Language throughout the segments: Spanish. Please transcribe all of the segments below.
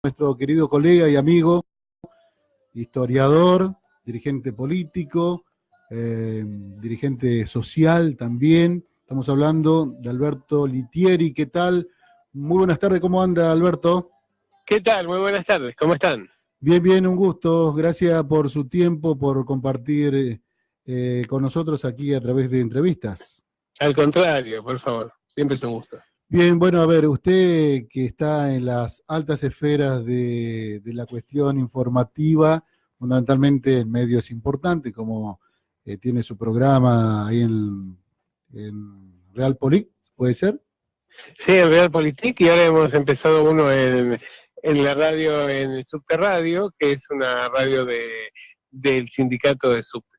nuestro querido colega y amigo, historiador, dirigente político, dirigente social también. Estamos hablando de Alberto Litieri. ¿Qué tal? Muy buenas tardes, ¿cómo anda, Alberto? ¿Qué tal? Muy buenas tardes, ¿cómo están? Bien, bien, un gusto. Gracias por su tiempo, por compartir con nosotros aquí a través de entrevistas. Al contrario, por favor, siempre es un gusto. Bien, bueno, a ver, usted que está en las altas esferas de la cuestión informativa, fundamentalmente en medios importantes, como tiene su programa ahí en Realpolitik, ¿puede ser? Sí, en Realpolitik, y ahora hemos empezado uno en la radio, en el Subterradio, que es una radio del sindicato de Subte.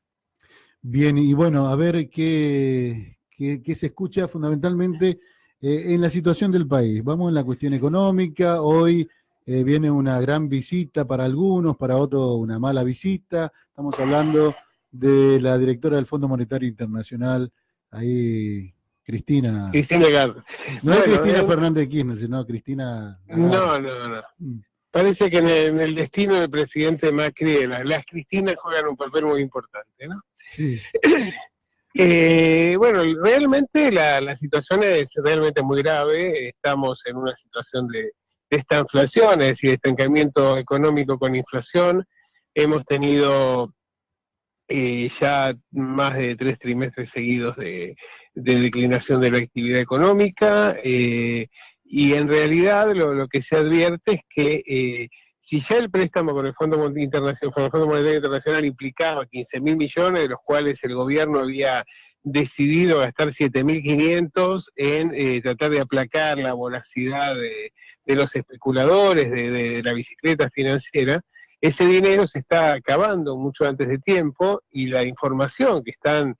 Bien, y bueno, a ver qué se escucha fundamentalmente en la situación del país. Vamos en la cuestión económica. Hoy viene una gran visita para algunos, para otros una mala visita. Estamos hablando de la directora del Fondo Monetario Internacional, ahí Cristina. Cristina Lagarde. No es Cristina Fernández de Kirchner, sino Cristina Lagarde. No. Parece que en el destino del presidente Macri, las Cristinas juegan un papel muy importante, ¿no? Sí. Bueno, realmente la situación es realmente muy grave. Estamos en una situación de estanflación, es decir, estancamiento económico con inflación. Hemos tenido ya más de 3 trimestres seguidos de declinación de la actividad económica, y en realidad lo que se advierte es que si ya el préstamo con el Fondo Monetario Internacional implicaba 15.000 millones, de los cuales el gobierno había decidido gastar 7.500 en tratar de aplacar la voracidad de los especuladores de la bicicleta financiera, ese dinero se está acabando mucho antes de tiempo, y la información que están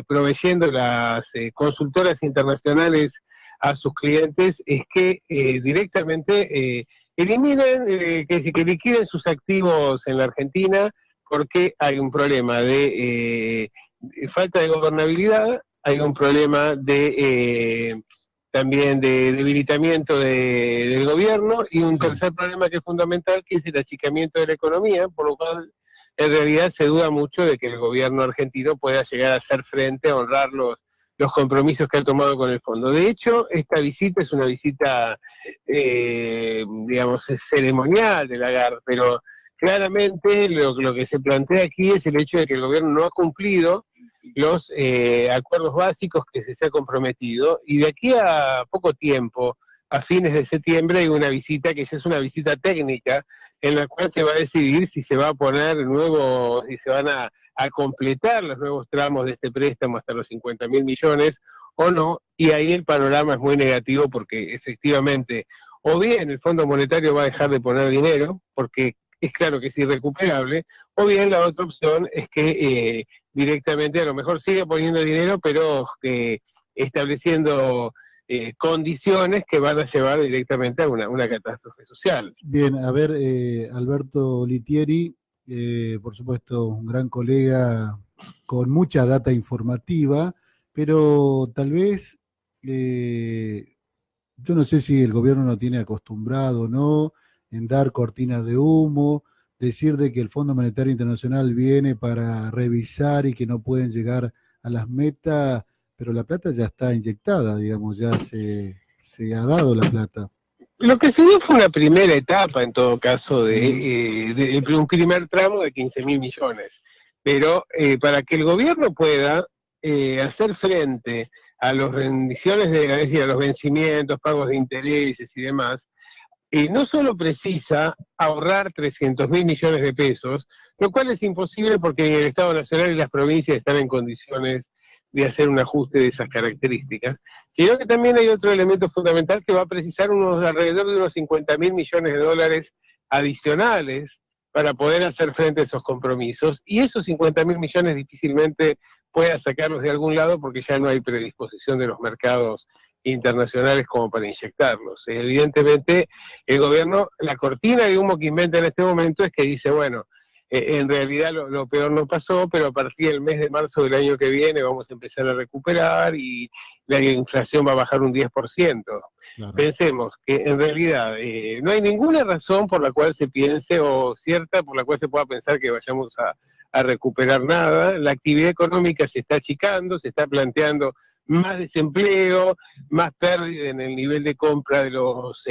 proveyendo las consultoras internacionales a sus clientes es que directamente eliminen, que liquiden sus activos en la Argentina, porque hay un problema de falta de gobernabilidad, hay un problema también de debilitamiento del gobierno, y un tercer problema que es fundamental, que es el achicamiento de la economía, por lo cual en realidad se duda mucho de que el gobierno argentino pueda llegar a hacer frente, a honrar los compromisos que ha tomado con el fondo. De hecho, esta visita es una visita, digamos, ceremonial de Lagarde, pero claramente lo que se plantea aquí es el hecho de que el gobierno no ha cumplido los acuerdos básicos que se ha comprometido, y de aquí a poco tiempo, a fines de septiembre, hay una visita que ya es una visita técnica, en la cual se va a decidir si se va a poner nuevo, si se van a completar los nuevos tramos de este préstamo hasta los 50.000 millones o no, y ahí el panorama es muy negativo, porque efectivamente, o bien el Fondo Monetario va a dejar de poner dinero, porque es claro que es irrecuperable, o bien la otra opción es que directamente a lo mejor sigue poniendo dinero, pero estableciendo condiciones que van a llevar directamente a una catástrofe social. Bien, a ver, Alberto Litieri, por supuesto, un gran colega con mucha data informativa, pero tal vez, yo no sé si el gobierno no tiene acostumbrado o no en dar cortinas de humo, decir de que el Fondo Monetario Internacional viene para revisar y que no pueden llegar a las metas, pero la plata ya está inyectada, digamos, ya se ha dado la plata. Lo que se dio fue una primera etapa, en todo caso, de un primer tramo de 15.000 millones. Pero para que el gobierno pueda hacer frente a las rendiciones, es decir, a los vencimientos, pagos de intereses y demás, no solo precisa ahorrar 300.000 millones de pesos, lo cual es imposible porque el Estado Nacional y las provincias están en condiciones de hacer un ajuste de esas características, sino que también hay otro elemento fundamental que va a precisar alrededor de unos 50.000 millones de dólares adicionales para poder hacer frente a esos compromisos, y esos 50.000 millones difícilmente pueda sacarlos de algún lado, porque ya no hay predisposición de los mercados internacionales como para inyectarlos. Evidentemente, el gobierno, la cortina de humo que inventa en este momento es que dice, bueno, En realidad lo peor no pasó, pero a partir del mes de marzo del año que viene vamos a empezar a recuperar y la inflación va a bajar un 10%. Claro. Pensemos que en realidad no hay ninguna razón por la cual se piense, o cierta por la cual se pueda pensar que vayamos a recuperar nada. La actividad económica se está achicando, se está planteando más desempleo, más pérdida en el nivel de compra de los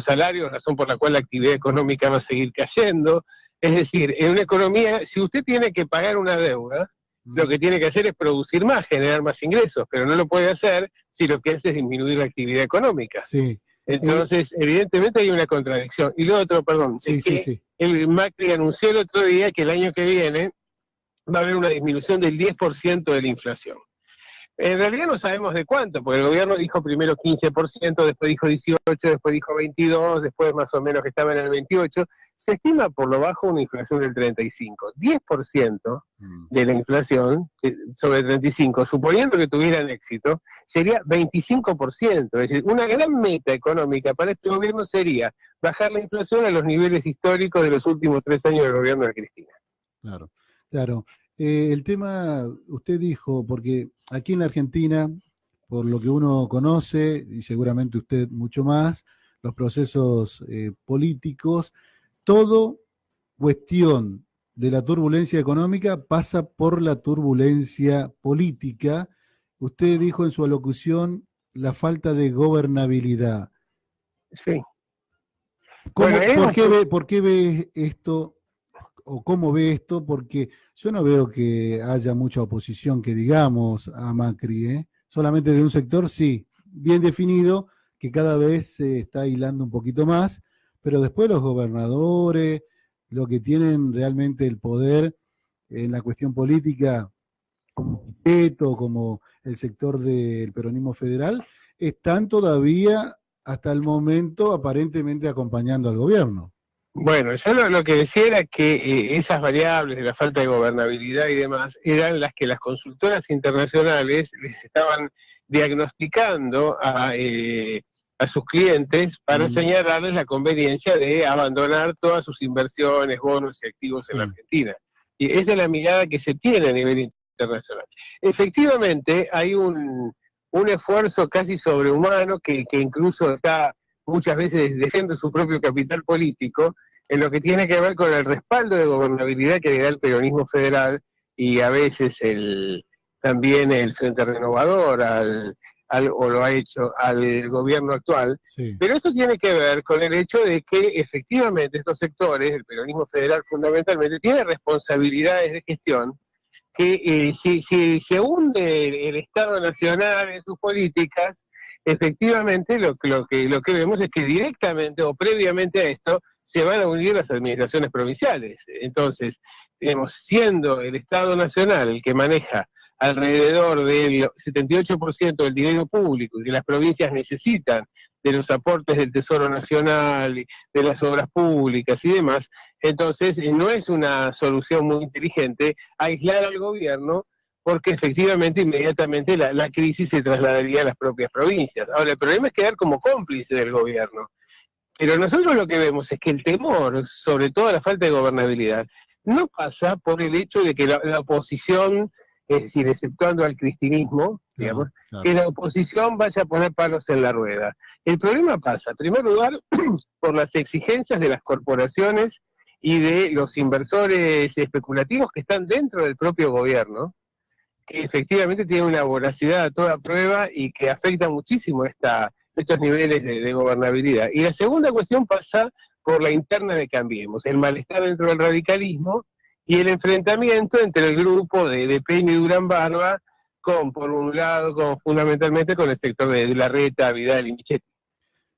salarios, razón por la cual la actividad económica va a seguir cayendo. Es decir, en una economía, si usted tiene que pagar una deuda, lo que tiene que hacer es producir más, generar más ingresos, pero no lo puede hacer si lo que hace es disminuir la actividad económica. Sí. Entonces, evidentemente hay una contradicción. Y lo otro, perdón, Sí, es que sí. el Macri anunció el otro día que el año que viene va a haber una disminución del 10% de la inflación. En realidad no sabemos de cuánto, porque el gobierno dijo primero 15%, después dijo 18%, después dijo 22%, después más o menos que estaba en el 28%. Se estima por lo bajo una inflación del 35%. 10% de la inflación sobre 35%, suponiendo que tuvieran éxito, sería 25%. Es decir, una gran meta económica para este gobierno sería bajar la inflación a los niveles históricos de los últimos 3 años del gobierno de Cristina. Claro, claro. El tema, usted dijo, porque aquí en la Argentina, por lo que uno conoce, y seguramente usted mucho más, los procesos políticos, todo cuestión de la turbulencia económica pasa por la turbulencia política. Usted dijo en su alocución la falta de gobernabilidad. Sí. ¿Cómo, Bueno, por qué ve esto o cómo ve esto? Porque yo no veo que haya mucha oposición que digamos a Macri, ¿eh? Solamente de un sector, sí, bien definido, que cada vez se está hilando un poquito más, pero después los gobernadores, los que tienen realmente el poder en la cuestión política, como Pito, como el sector del peronismo federal, están todavía hasta el momento aparentemente acompañando al gobierno. Bueno, yo lo que decía era que esas variables de la falta de gobernabilidad y demás eran las que las consultoras internacionales les estaban diagnosticando a sus clientes para señalarles la conveniencia de abandonar todas sus inversiones, bonos y activos en la Sí. Argentina. Y esa es la mirada que se tiene a nivel internacional. Efectivamente, hay un esfuerzo casi sobrehumano que incluso está muchas veces defiende su propio capital político, en lo que tiene que ver con el respaldo de gobernabilidad que le da el peronismo federal y a veces también el Frente Renovador o lo ha hecho al gobierno actual. Sí. Pero esto tiene que ver con el hecho de que efectivamente estos sectores, el peronismo federal fundamentalmente, tiene responsabilidades de gestión que si se hunde el Estado Nacional en sus políticas, efectivamente lo que vemos es que directamente o previamente a esto se van a unir las administraciones provinciales. Entonces, siendo el Estado Nacional el que maneja alrededor del 78% del dinero público y que las provincias necesitan de los aportes del Tesoro Nacional, de las obras públicas y demás, entonces no es una solución muy inteligente aislar al gobierno porque efectivamente inmediatamente la crisis se trasladaría a las propias provincias. Ahora, el problema es quedar como cómplice del gobierno. Pero nosotros lo que vemos es que el temor, sobre todo la falta de gobernabilidad, no pasa por el hecho de que la oposición, es decir, exceptuando al cristinismo, digamos, Claro. que la oposición vaya a poner palos en la rueda. El problema pasa, en primer lugar, por las exigencias de las corporaciones y de los inversores especulativos que están dentro del propio gobierno, que efectivamente tienen una voracidad a toda prueba y que afecta muchísimo estos niveles de gobernabilidad. Y la segunda cuestión pasa por la interna de Cambiemos, el malestar dentro del radicalismo y el enfrentamiento entre el grupo de Peña y Durán Barba, por un lado, fundamentalmente con el sector de Larreta, Vidal y Michetti.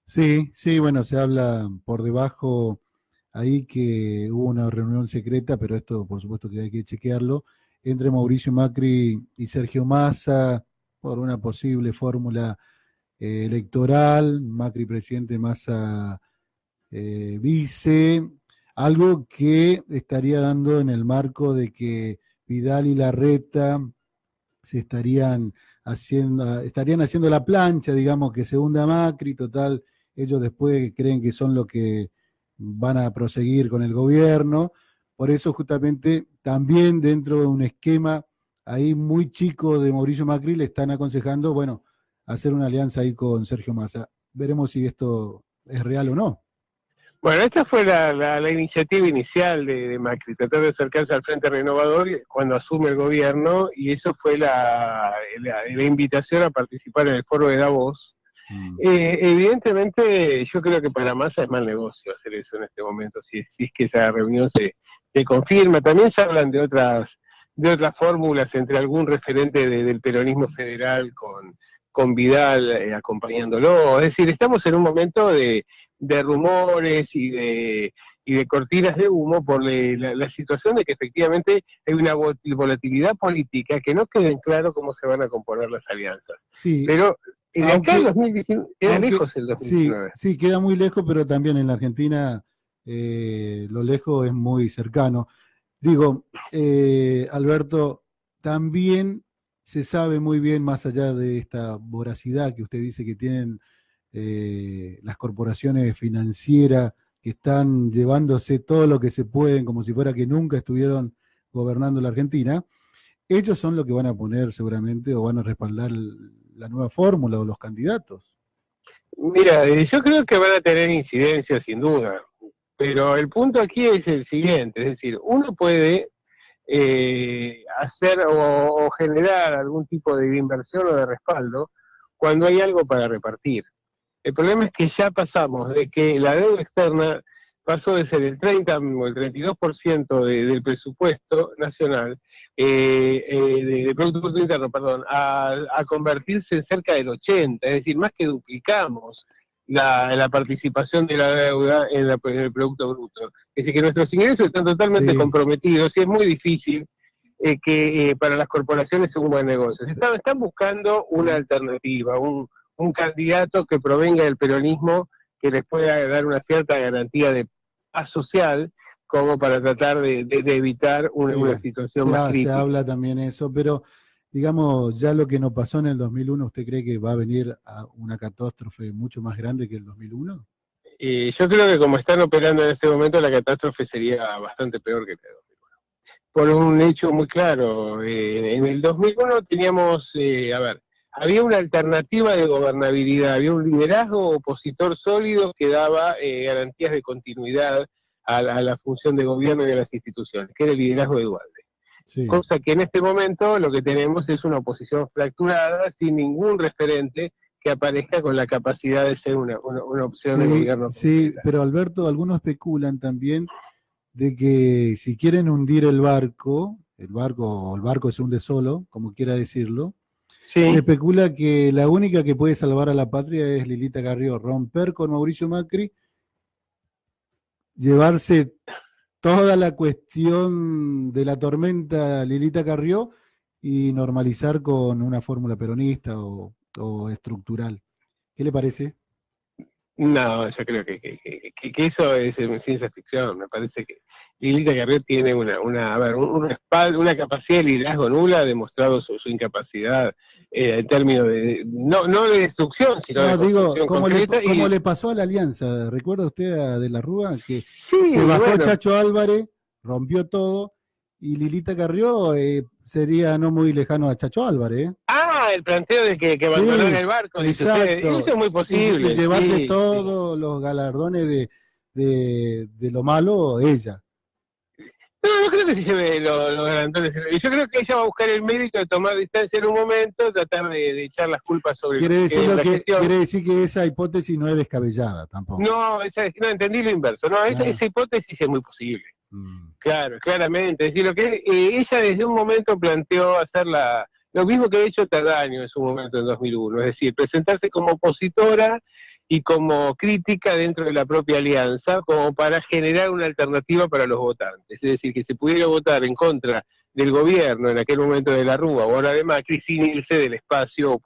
Sí, sí, bueno, se habla por debajo ahí que hubo una reunión secreta, pero esto por supuesto que hay que chequearlo, entre Mauricio Macri y Sergio Massa por una posible fórmula electoral, Macri presidente, Massa vice, algo que estaría dando en el marco de que Vidal y Larreta se estarían haciendo la plancha, digamos, que se hunda Macri, total, ellos después creen que son los que van a proseguir con el gobierno, por eso justamente también dentro de un esquema ahí muy chico de Mauricio Macri le están aconsejando, bueno, hacer una alianza ahí con Sergio Massa. Veremos si esto es real o no. Bueno, esta fue la iniciativa inicial de Macri, tratar de acercarse al Frente Renovador cuando asume el gobierno, y eso fue la invitación a participar en el foro de Davos. Evidentemente, yo creo que para Massa es mal negocio hacer eso en este momento, si es que esa reunión se confirma. También se hablan de otras fórmulas entre algún referente del peronismo federal con Vidal acompañándolo. Es decir, estamos en un momento de rumores y de cortinas de humo por la situación de que efectivamente hay una volatilidad política, que no queda en claro cómo se van a componer las alianzas. Sí, pero de acá al 2019, queda lejos el 2019. Sí, queda muy lejos, pero también en la Argentina lo lejos es muy cercano. Digo, Alberto, también se sabe muy bien, más allá de esta voracidad que usted dice que tienen las corporaciones financieras que están llevándose todo lo que se pueden, como si fuera que nunca estuvieron gobernando la Argentina, ellos son los que van a poner seguramente o van a respaldar la nueva fórmula o los candidatos. Mira, yo creo que van a tener incidencia sin duda, pero el punto aquí es el siguiente, es decir, uno puede hacer o generar algún tipo de inversión o de respaldo cuando hay algo para repartir. El problema es que ya pasamos de que la deuda externa pasó de ser el 30 o el 32% del presupuesto nacional, de Producto Bruto Interno, perdón, a convertirse en cerca del 80%, es decir, más que duplicamos la participación de la deuda en el Producto Bruto. Es decir, que nuestros ingresos están totalmente comprometidos y es muy difícil que para las corporaciones sea un buen negocio. Están buscando una alternativa, un candidato que provenga del peronismo, que les pueda dar una cierta garantía de paz social, como para tratar de evitar una situación más crítica. Se habla también eso, pero digamos, ya lo que nos pasó en el 2001, ¿usted cree que va a venir a una catástrofe mucho más grande que el 2001? Yo creo que como están operando en este momento, la catástrofe sería bastante peor que el 2001. Por un hecho muy claro, en el 2001 teníamos, había una alternativa de gobernabilidad, había un liderazgo opositor sólido que daba garantías de continuidad a la función de gobierno y a las instituciones, que era el liderazgo de Dualde. Sí. Cosa que en este momento lo que tenemos es una oposición fracturada, sin ningún referente que aparezca con la capacidad de ser una opción de gobierno. Sí, pero Alberto, algunos especulan también de que si quieren hundir el barco se hunde solo, como quiera decirlo, se especula que la única que puede salvar a la patria es Lilita Carrió, romper con Mauricio Macri, llevarse toda la cuestión de la tormenta Lilita Carrió y normalizar con una fórmula peronista o estructural. ¿Qué le parece? No, yo creo que eso es ciencia ficción. Me parece que Lilita Carrió tiene una capacidad de liderazgo nula, ha demostrado su incapacidad en términos de, no de destrucción, sino de construcción concreta. Como le pasó a la Alianza, ¿recuerda usted a De la Rúa? Que se bajó Chacho Álvarez, rompió todo, y Lilita Carrió sería no muy lejano a Chacho Álvarez. El planteo de que abandonó en el barco, exacto. Eso es muy posible. Y llevarse todos los galardones de lo malo, ella. No creo que se lleve los galardones. Yo creo que ella va a buscar el mérito de tomar distancia en un momento, tratar de echar las culpas sobre quiere decir que esa hipótesis no es descabellada tampoco. No, entendí lo inverso. No, esa hipótesis es muy posible. Claro, claramente. Es decir, lo que ella desde un momento planteó hacer lo mismo que ha hecho Tardaño en su momento en 2001, es decir, presentarse como opositora y como crítica dentro de la propia alianza, como para generar una alternativa para los votantes, es decir, que se pudiera votar en contra del gobierno en aquel momento de la Rúa o ahora de Macri sin irse del espacio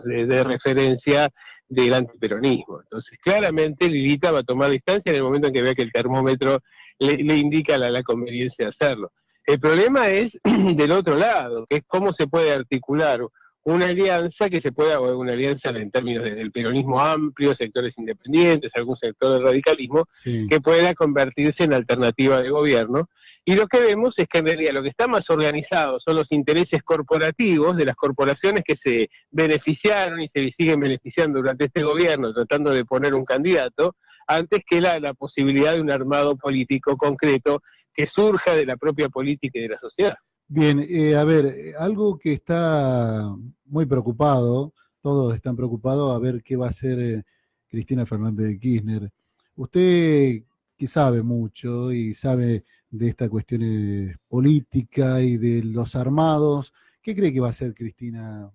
de referencia del antiperonismo. Entonces, claramente Lilita va a tomar distancia en el momento en que vea que el termómetro le indica la conveniencia de hacerlo. El problema es del otro lado, que es cómo se puede articular una alianza que se pueda, o una alianza en términos del peronismo amplio, sectores independientes, algún sector del radicalismo, Sí. que pueda convertirse en alternativa de gobierno. Y lo que vemos es que en realidad lo que está más organizado son los intereses corporativos de las corporaciones que se beneficiaron y se siguen beneficiando durante este gobierno, tratando de poner un candidato, antes que la posibilidad de un armado político concreto que surja de la propia política y de la sociedad. Bien, a ver, algo que está muy preocupado, todos están preocupados a ver qué va a hacer Cristina Fernández de Kirchner. Usted que sabe mucho y sabe de esta cuestión política y de los armados, ¿qué cree que va a hacer Cristina?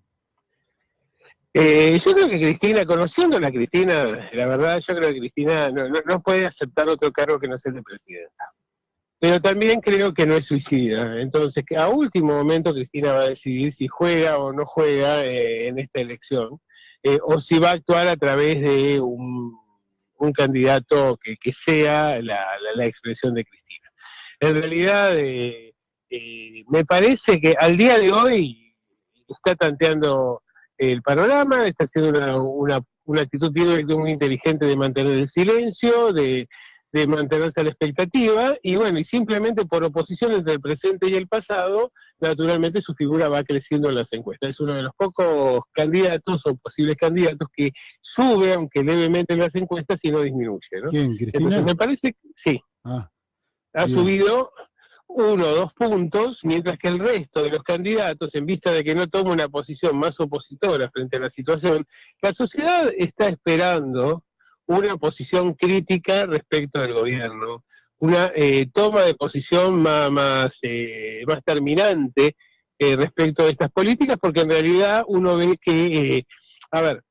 Yo creo que Cristina, conociendo a Cristina, la verdad, yo creo que Cristina no puede aceptar otro cargo que no sea el de presidenta. Pero también creo que no es suicida. Entonces, que a último momento Cristina va a decidir si juega o no juega en esta elección, o si va a actuar a través de un candidato que sea la expresión de Cristina. En realidad, me parece que al día de hoy está tanteando el panorama, está haciendo una actitud muy inteligente de mantener el silencio, de mantenerse a la expectativa, y bueno, y simplemente por oposición entre el presente y el pasado, naturalmente su figura va creciendo en las encuestas. Es uno de los pocos candidatos o posibles candidatos que sube, aunque levemente en las encuestas, y no disminuye, ¿no? ¿Quién, Entonces Cristina? me parece que sí, Ah, ha bien. subido 1 o 2 puntos, mientras que el resto de los candidatos, en vista de que no toma una posición más opositora frente a la situación, la sociedad está esperando una posición crítica respecto del gobierno, una toma de posición más terminante respecto de estas políticas, porque en realidad uno ve que, a ver,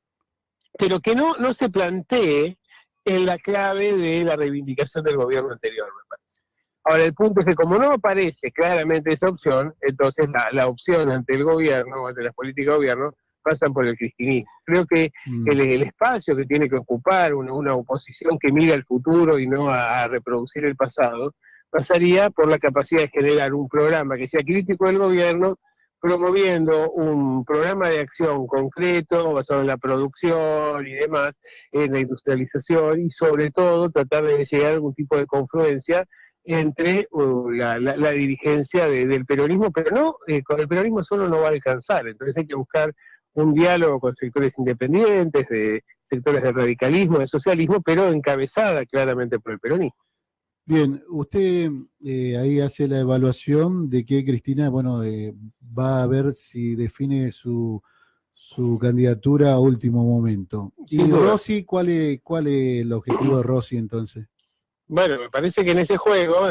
pero que no se plantee en la clave de la reivindicación del gobierno anterior, me parece. Ahora, el punto es que como no aparece claramente esa opción, entonces la opción ante el gobierno, o ante las políticas de gobierno, pasan por el cristinismo. Creo que el espacio que tiene que ocupar una oposición que mira al futuro y no a reproducir el pasado, pasaría por la capacidad de generar un programa que sea crítico del gobierno, promoviendo un programa de acción concreto basado en la producción y demás, en la industrialización, y sobre todo tratar de llegar a algún tipo de confluencia entre la dirigencia del peronismo, pero no, con el peronismo solo no va a alcanzar, entonces hay que buscar un diálogo con sectores independientes, de sectores del radicalismo, del socialismo, pero encabezada claramente por el peronismo. Bien, usted ahí hace la evaluación de que Cristina, bueno, va a ver si define su candidatura a último momento. Sin ¿Y duda. Rossi, cuál es el objetivo de Rossi entonces? Bueno, me parece que en ese juego,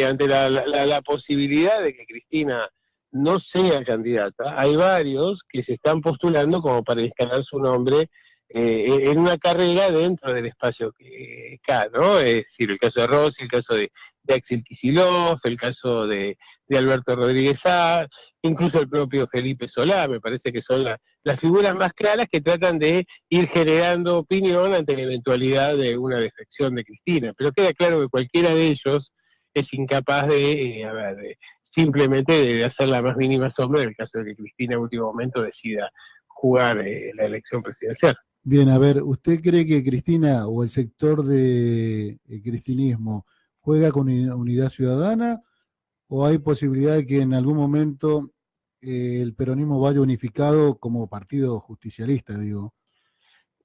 ante la posibilidad de que Cristina no sea candidata, hay varios que se están postulando como para instalar su nombre en una carrera dentro del espacio K, ¿no? Es decir, el caso de Rossi, el caso de Axel Kicillof, el caso de Alberto Rodríguez Sá, incluso el propio Felipe Solá, me parece que son las figuras más claras que tratan de ir generando opinión ante la eventualidad de una defección de Cristina. Pero queda claro que cualquiera de ellos es incapaz de simplemente de hacer la más mínima sombra en el caso de que Cristina en último momento decida jugar la elección presidencial. Bien, a ver, ¿usted cree que Cristina o el sector de cristinismo juega con unidad ciudadana o hay posibilidad de que en algún momento el peronismo vaya unificado como partido justicialista, digo?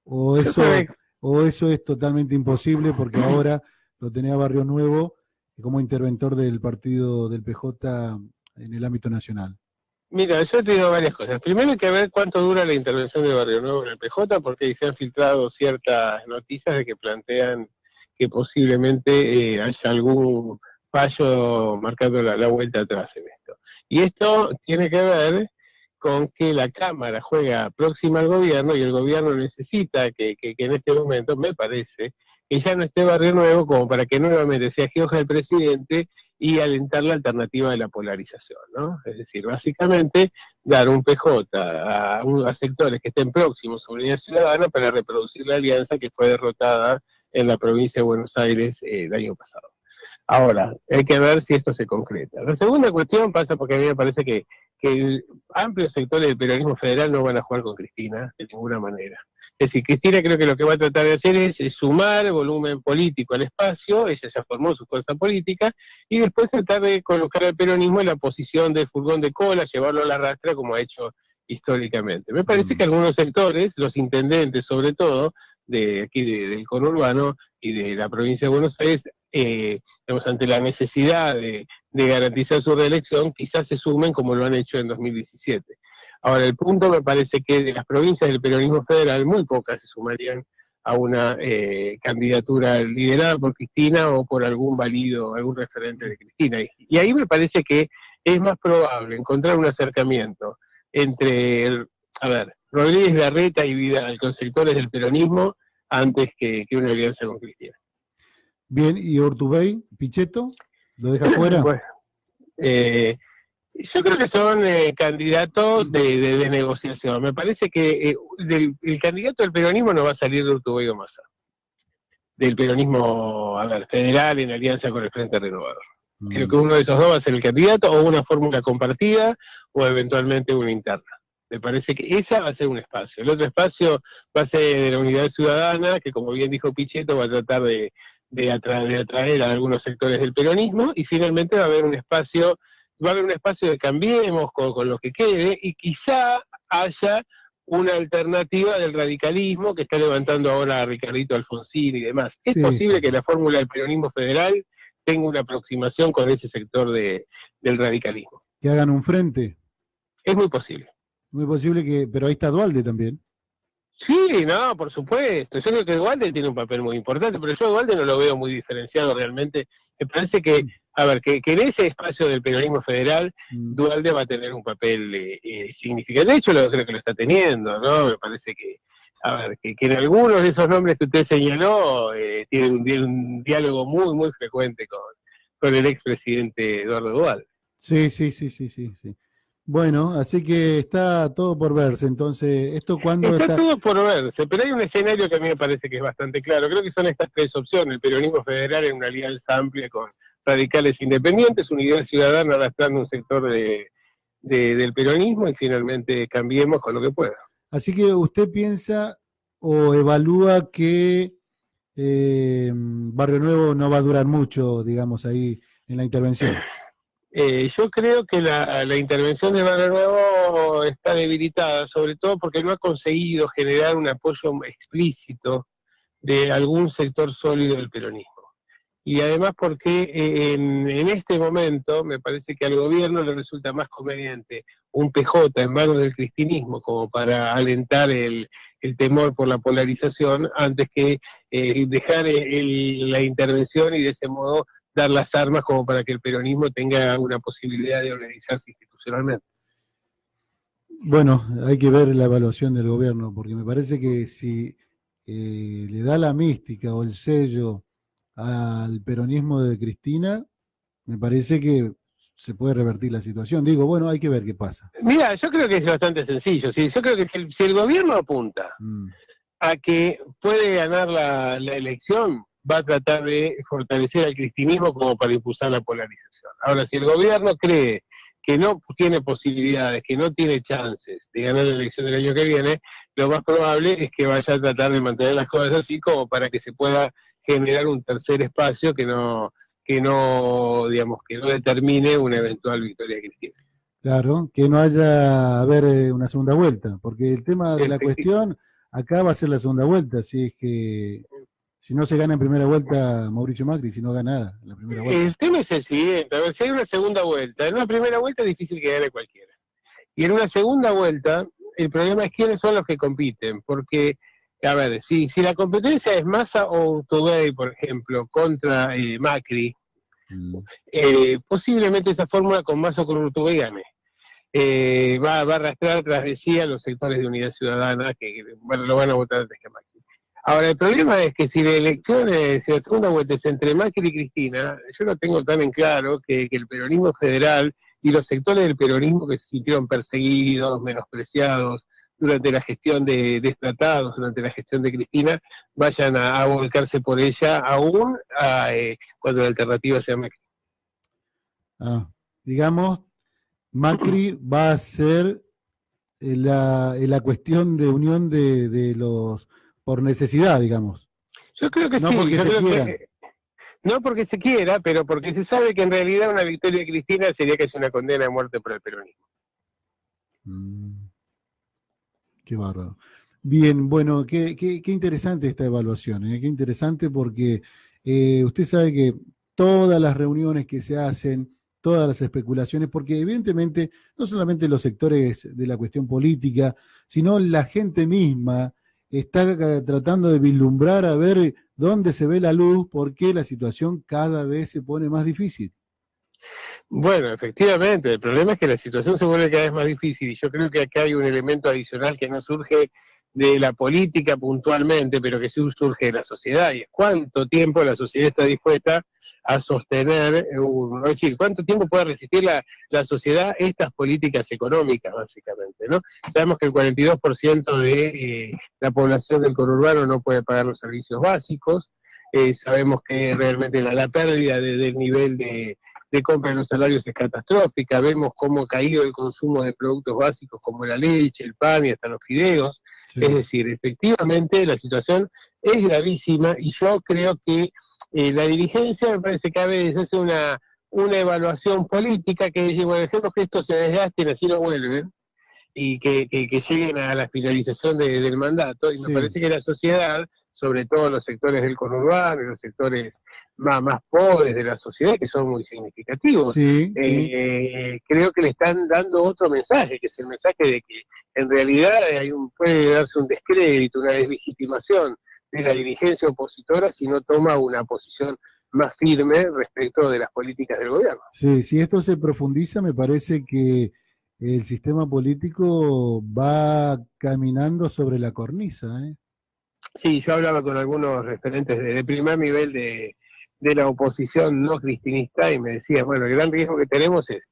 O Yo creo eso, que, o eso es totalmente imposible porque ahora lo tenía Barrio Nuevo como interventor del partido del PJ en el ámbito nacional. mira, yo te digo varias cosas. Primero hay que ver cuánto dura la intervención de Barrio Nuevo en el PJ, porque se han filtrado ciertas noticias de que plantean que posiblemente haya algún fallo marcando la vuelta atrás en esto. Y esto tiene que ver con que la Cámara juega próxima al gobierno y el gobierno necesita que en este momento, me parece, que ya no esté Barrio Nuevo como para que nuevamente sea Gioja el presidente y alentar la alternativa de la polarización, ¿no? Es decir, básicamente dar un PJ a sectores que estén próximos a Unidad Ciudadana para reproducir la alianza que fue derrotada en la provincia de Buenos Aires el año pasado. Ahora, hay que ver si esto se concreta. La segunda cuestión pasa porque a mí me parece que amplios sectores del peronismo federal no van a jugar con Cristina de ninguna manera. Es decir, Cristina creo que lo que va a tratar de hacer es sumar volumen político al espacio, ella ya formó su fuerza política, y después tratar de colocar al peronismo en la posición de furgón de cola, llevarlo a la rastra como ha hecho históricamente. Me parece que algunos sectores, los intendentes sobre todo, de aquí del conurbano y de la provincia de Buenos Aires, digamos, ante la necesidad de garantizar su reelección, quizás se sumen como lo han hecho en 2017. Ahora, el punto me parece que de las provincias del peronismo federal, muy pocas se sumarían a una candidatura liderada por Cristina o por algún válido, algún referente de Cristina. Y ahí me parece que es más probable encontrar un acercamiento entre, Rodríguez Larreta y Vidal con sectores del peronismo antes que una alianza con Cristina. Bien, ¿y Urtubey, Pichetto? ¿Lo deja fuera? Bueno, yo creo que son candidatos de negociación. Me parece que el candidato del peronismo no va a salir de Urtubey o Massa. Del peronismo federal en alianza con el Frente Renovador. Creo que uno de esos dos va a ser el candidato, o una fórmula compartida, o eventualmente una interna. Me parece que esa va a ser un espacio. El otro espacio va a ser de la Unidad Ciudadana, que como bien dijo Pichetto, va a tratar de atraer a algunos sectores del peronismo, y finalmente va a haber un espacio de cambiemos con lo que quede, y quizá haya una alternativa del radicalismo que está levantando ahora a Ricardito Alfonsín y demás. Es posible que la fórmula del peronismo federal tenga una aproximación con ese sector del radicalismo. Que hagan un frente. Es muy posible. Muy posible pero ahí está Duhalde también. Sí, no, por supuesto. Yo creo que Duhalde tiene un papel muy importante, pero yo a Duhalde no lo veo muy diferenciado realmente. Me parece que, que en ese espacio del peronismo federal, Duhalde va a tener un papel significativo. De hecho, creo que lo está teniendo, ¿no? Me parece que, que en algunos de esos nombres que usted señaló, tiene un diálogo muy, muy frecuente con el expresidente Eduardo Duhalde. Sí. Bueno, así que está todo por verse, entonces, ¿esto cuándo está? Todo por verse, pero hay un escenario que a mí me parece que es bastante claro. Creo que son estas tres opciones: el peronismo federal en una alianza amplia con radicales independientes, Unidad Ciudadana arrastrando un sector del peronismo, y finalmente Cambiemos con lo que pueda. Así que usted piensa o evalúa que Barrio Nuevo no va a durar mucho, digamos, ahí en la intervención. Yo creo que la intervención de Barrio Nuevo está debilitada, sobre todo porque no ha conseguido generar un apoyo explícito de algún sector sólido del peronismo. Y además porque en este momento me parece que al gobierno le resulta más conveniente un PJ en manos del cristinismo como para alentar el temor por la polarización, antes que dejar la intervención y de ese modo dar las armas como para que el peronismo tenga una posibilidad de organizarse institucionalmente. Bueno, hay que ver la evaluación del gobierno, porque me parece que si le da la mística o el sello al peronismo de Cristina, me parece que se puede revertir la situación. Digo, bueno, hay que ver qué pasa. Mira, yo creo que es bastante sencillo. ¿Sí? Yo creo que si el gobierno apunta a que puede ganar la elección, va a tratar de fortalecer al cristinismo como para impulsar la polarización. Ahora, si el gobierno cree que no tiene posibilidades, que no tiene chances de ganar la elección del año que viene, lo más probable es que vaya a tratar de mantener las cosas así como para que se pueda generar un tercer espacio que no determine una eventual victoria de Cristina. Claro, que no haya una segunda vuelta, porque el tema de la cuestión acá va a ser la segunda vuelta, si es que si no se gana en primera vuelta Mauricio Macri, si no ganara la primera vuelta. El tema es el siguiente: a ver, si hay una segunda vuelta, en una primera vuelta es difícil que gane cualquiera. Y en una segunda vuelta, el problema es quiénes son los que compiten, porque, a ver, si la competencia es Massa o Urtubey, por ejemplo, contra Macri, posiblemente esa fórmula con Massa o con Urtubey gane. Va a arrastrar tras de sí a los sectores de Unidad Ciudadana que lo van a votar antes que Macri. Ahora, el problema es que si la segunda vuelta es entre Macri y Cristina, yo no tengo tan en claro que el peronismo federal y los sectores del peronismo que se sintieron perseguidos, menospreciados durante la gestión de Tratados, durante la gestión de Cristina, vayan a volcarse por ella, aún cuando la alternativa sea Macri. Digamos, Macri va a ser la cuestión de unión de los, por necesidad, digamos. Yo creo que No sí, porque yo se creo quieran. que no porque se quiera, pero porque se sabe que en realidad una victoria de Cristina sería casi una condena de muerte por el peronismo. Mm, qué bárbaro. Bien, bueno, qué interesante esta evaluación, ¿eh? Qué interesante porque usted sabe que todas las reuniones que se hacen, todas las especulaciones, porque evidentemente no solamente los sectores de la cuestión política, sino la gente misma está tratando de vislumbrar a ver dónde se ve la luz, porque la situación cada vez se pone más difícil. Bueno, efectivamente, el problema es que la situación se vuelve cada vez más difícil y yo creo que acá hay un elemento adicional que no surge de la política puntualmente, pero que sí surge de la sociedad, y es cuánto tiempo la sociedad está dispuesta a sostener, es decir, cuánto tiempo puede resistir la sociedad estas políticas económicas, básicamente, ¿no? Sabemos que el 42% de la población del conurbano no puede pagar los servicios básicos, sabemos que realmente la pérdida del nivel de compra de los salarios es catastrófica, vemos cómo ha caído el consumo de productos básicos como la leche, el pan y hasta los fideos, es Sí. decir, efectivamente la situación es gravísima y yo creo que la dirigencia me parece que a veces hace una evaluación política que dice, bueno, dejemos que esto se desgasten, así no vuelven, y que lleguen a la finalización del mandato, y me Sí, parece que la sociedad, sobre todo los sectores del conurbano y los sectores más pobres de la sociedad, que son muy significativos, sí, sí. creo que le están dando otro mensaje, que es el mensaje de que en realidad puede darse un descrédito, una deslegitimación de la dirigencia opositora si no toma una posición más firme respecto de las políticas del gobierno. Sí, si esto se profundiza, me parece que el sistema político va caminando sobre la cornisa, ¿eh? Sí, yo hablaba con algunos referentes de primer nivel de la oposición no cristinista y me decían, bueno, el gran riesgo que tenemos es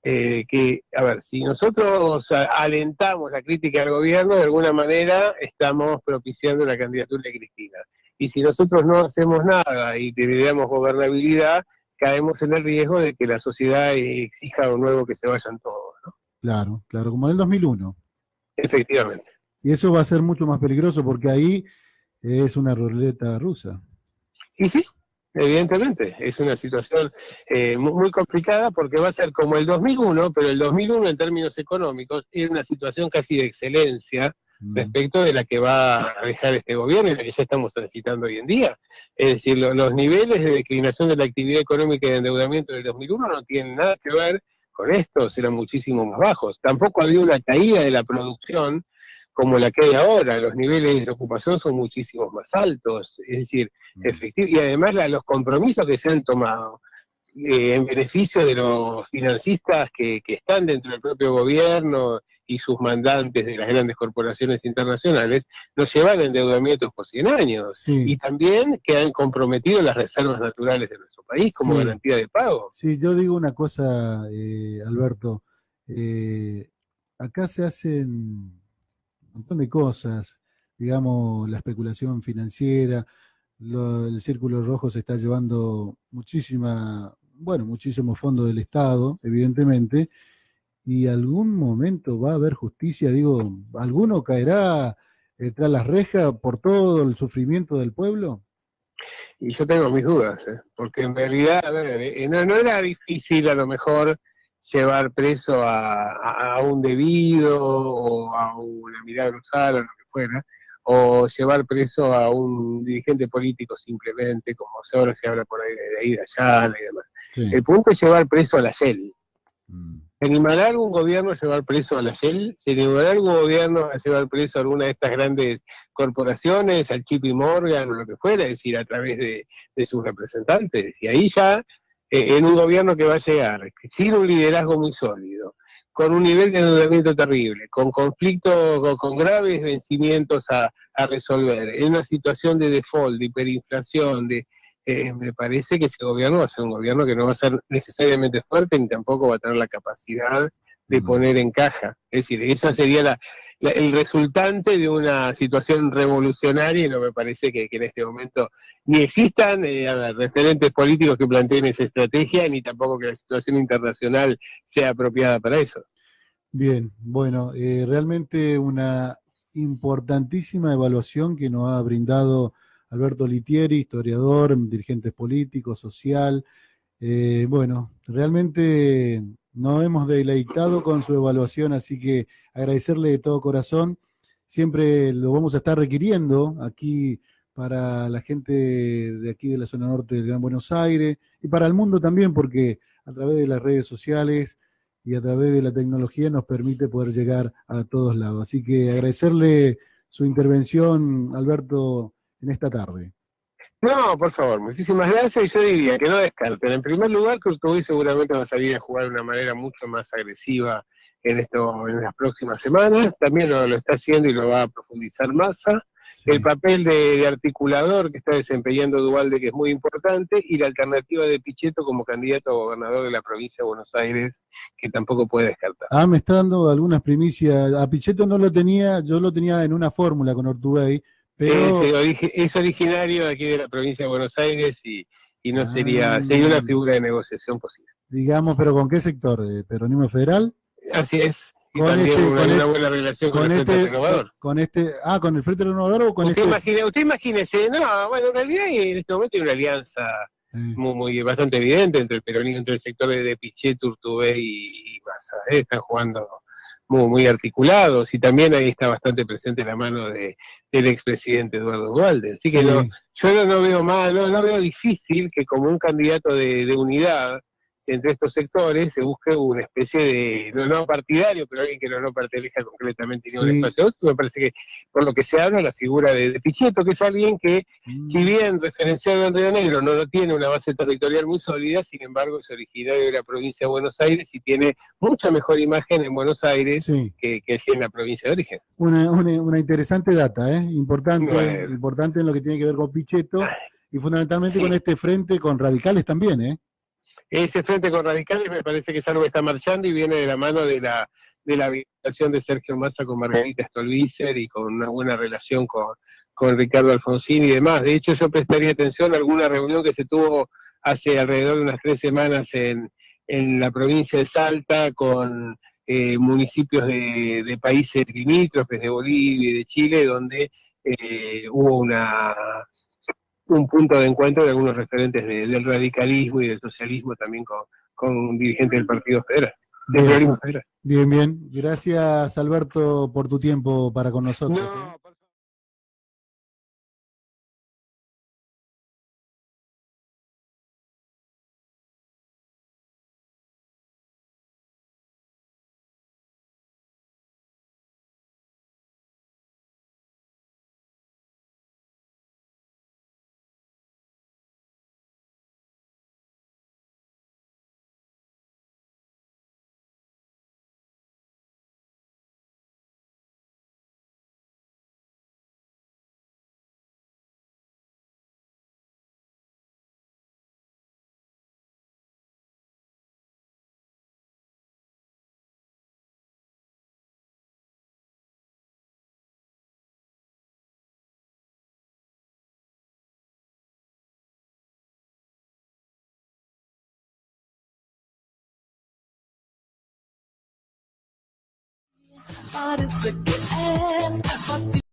que, a ver, si nosotros alentamos la crítica al gobierno, de alguna manera estamos propiciando la candidatura de Cristina. Y si nosotros no hacemos nada y le damos gobernabilidad, caemos en el riesgo de que la sociedad exija de nuevo que se vayan todos, ¿no? Claro, claro, como en el 2001. Efectivamente. Y eso va a ser mucho más peligroso porque ahí es una ruleta rusa. Y sí, evidentemente, es una situación muy complicada porque va a ser como el 2001, pero el 2001 en términos económicos era una situación casi de excelencia Mm, respecto de la que va a dejar este gobierno y la que ya estamos transitando hoy en día. Es decir, los niveles de declinación de la actividad económica y de endeudamiento del 2001 no tienen nada que ver con estos, eran muchísimo más bajos. Tampoco había una caída de la producción como la que hay ahora, los niveles de ocupación son muchísimos más altos, es decir, mm. efectivo, y además los compromisos que se han tomado en beneficio de los financistas que están dentro del propio gobierno y sus mandantes de las grandes corporaciones internacionales, nos llevan a endeudamientos por 100 años Sí, y también que han comprometido las reservas naturales de nuestro país como sí, garantía de pago. sí, yo digo una cosa, Alberto, eh, acá se hacen un montón de cosas, digamos, la especulación financiera, el Círculo Rojo se está llevando muchísimo fondo del Estado, evidentemente, y algún momento va a haber justicia, digo, ¿alguno caerá tras las rejas por todo el sufrimiento del pueblo? Y yo tengo mis dudas, porque en realidad, a ver, no era difícil a lo mejor llevar preso a un debido o a una Milagro Sala o lo que fuera, o llevar preso a un dirigente político simplemente, como ahora se habla por ahí de Aida Yala y demás. Sí. El punto es llevar preso a la Shell. Mm. ¿Se animará algún gobierno a llevar preso a la Shell? ¿Se animará algún gobierno a llevar preso a alguna de estas grandes corporaciones, al JP Morgan o lo que fuera, es decir, a través de sus representantes? Y ahí ya, en un gobierno que va a llegar sin un liderazgo muy sólido, con un nivel de endeudamiento terrible, con conflictos, con graves vencimientos a resolver, en una situación de default, de hiperinflación, me parece que ese gobierno va a ser un gobierno que no va a ser necesariamente fuerte ni tampoco va a tener la capacidad de Mm. poner en caja. Es decir, esa sería el resultante de una situación revolucionaria, y no me parece que en este momento ni existan referentes políticos que planteen esa estrategia, ni tampoco que la situación internacional sea apropiada para eso. Bien, bueno, realmente una importantísima evaluación que nos ha brindado Alberto Litieri, historiador, dirigente político, social. Bueno, realmente nos hemos deleitado con su evaluación, así que agradecerle de todo corazón. Siempre lo vamos a estar requiriendo aquí para la gente de aquí de la zona norte del Gran Buenos Aires y para el mundo también, porque a través de las redes sociales y a través de la tecnología nos permite poder llegar a todos lados. Así que agradecerle su intervención, Alberto, en esta tarde. No, por favor, muchísimas gracias. Y yo diría que no descarten. En primer lugar, que Urtubey seguramente va a salir a jugar de una manera mucho más agresiva en las próximas semanas. También lo está haciendo y lo va a profundizar Massa. Sí. El papel de articulador que está desempeñando Duhalde, que es muy importante, y la alternativa de Pichetto como candidato a gobernador de la provincia de Buenos Aires, que tampoco puede descartar. Ah, me está dando algunas primicias. A Pichetto no lo tenía, yo lo tenía en una fórmula con Ortubey, pero... Es originario de aquí de la provincia de Buenos Aires y no Ah, sería una figura de negociación posible. digamos, pero ¿con qué sector? ¿Peronismo federal? Así es, y Con también este, hay una buena relación con el Frente Renovador. ¿Con el Frente Renovador o con Usted imagínese, no, bueno, en realidad en este momento hay una alianza eh, bastante evidente entre el peronismo, entre el sector de Pichetto, Urtubey y Massa. Están jugando muy articulados, y también ahí está bastante presente la mano del expresidente Eduardo Duhalde. Así que sí, yo no veo mal, no veo difícil que como un candidato de unidad entre estos sectores se busque una especie de, no partidario, pero alguien que no pertenezca concretamente ni a un sí. espacio otro. Me parece que, por lo que se habla, la figura de Pichetto, que es alguien que, si bien referenciado en Río Negro, no tiene una base territorial muy sólida, sin embargo es originario de la provincia de Buenos Aires y tiene mucha mejor imagen en Buenos Aires Sí. que en la provincia de origen. Una interesante data, importante, Bueno, importante en lo que tiene que ver con Pichetto y fundamentalmente con sí. este frente con radicales también, ¿eh? Ese frente con radicales me parece que es algo que está marchando y viene de la mano de la vinculación de Sergio Massa con Margarita Stolbizer y con una buena relación con Ricardo Alfonsín y demás. De hecho, yo prestaría atención a alguna reunión que se tuvo hace alrededor de unas 3 semanas en la provincia de Salta con municipios de países limítrofes, de Bolivia y de Chile, donde hubo un punto de encuentro de algunos referentes del radicalismo y del socialismo, también con dirigentes del Partido Federal, del Bien, Peronismo Federal. bien, bien. Gracias, Alberto, por tu tiempo para con nosotros. No, Parece que es fácil.